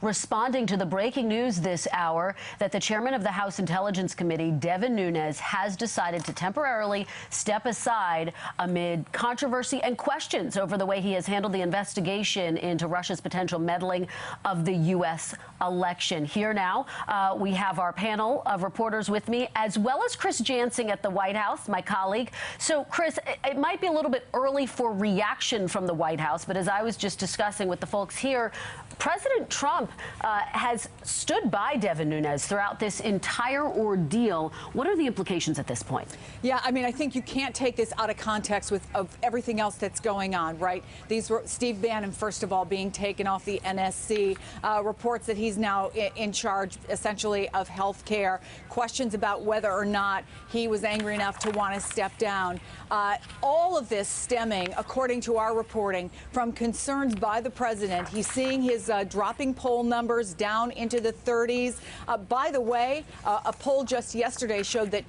responding to the breaking news this hour that the chairman of the House Intelligence Committee, Devin Nunes, has decided to temporarily step aside amid controversy and questions over the way he has handled the investigation into Russia's potential meddling of the U.S. election. Here now, we have our panel of reporters with me, as well as Chris Jansing at the White House, my colleague. So, Chris, it might be a little bit early for reaction from the White House, but as I was just discussing with the folks here, President Trump has stood by Devin Nunes throughout this entire ordeal. What are the implications at this point? Yeah, I mean, I think you can't take this out of context of everything else that's going on, right? These were Steve Bannon, first of all, being taken off the NSC, reports that he's now in charge, essentially, of health care, questions about whether or not he was angry enough to want to step down. All of this stemming, according to our reporting, from concerns by the president. He's seeing his dropping poll numbers down into the 30s. By the way, a poll just yesterday showed that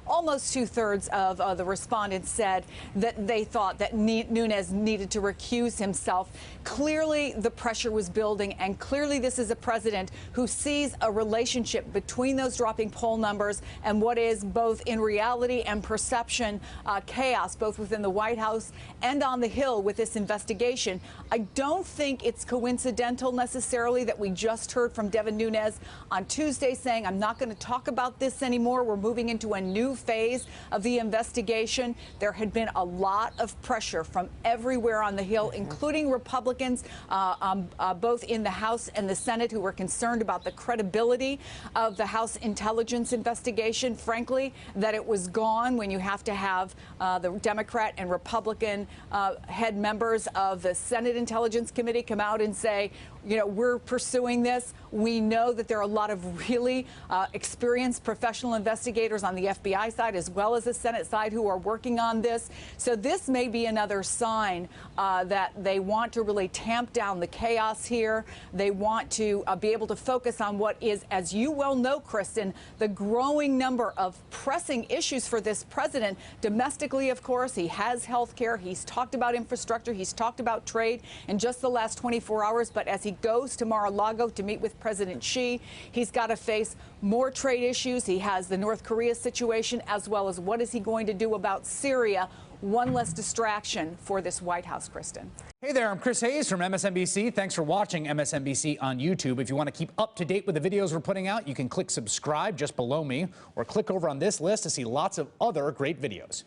almost two-thirds of the respondents said that they thought that Nunes needed to recuse himself. Clearly, the pressure was building, and clearly this is a president who sees a relationship between those dropping poll numbers and what is both in reality and perception chaos, both within the White House and on the Hill with this investigation. I don't think it's coincidental necessarily that we just heard from Devin Nunes on Tuesday saying, I'm not going to talk about this anymore. We're moving into a new phase of the investigation. There had been a lot of pressure from everywhere on the Hill, including Republicans, both in the House and the Senate, who were concerned about the credibility of the House intelligence investigation. Frankly, that it was gone when you have to have the Democrat and Republican head members of the Senate Intelligence Committee come out and say, you know, we're pursuing this. We know that there are a lot of really experienced professional investigators on the FBI side as well as the Senate side who are working on this. So this may be another sign that they want to really tamp down the chaos here. They want to be able to focus on what is, as you well know, Kristen, the growing number of pressing issues for this president. Domestically, of course, he has health care. He's talked about infrastructure. He's talked about trade in just the last 24 hours. But as he goes to Mar-a-Lago to meet with President Xi, he's got to face more trade issues. He has the North Korea situation, as well as what is he going to do about Syria. One less distraction for this White House, Kristen. Hey there, I'm Chris Hayes from MSNBC. Thanks for watching MSNBC on YouTube. If you want to keep up to date with the videos we're putting out, you can click subscribe just below me or click over on this list to see lots of other great videos.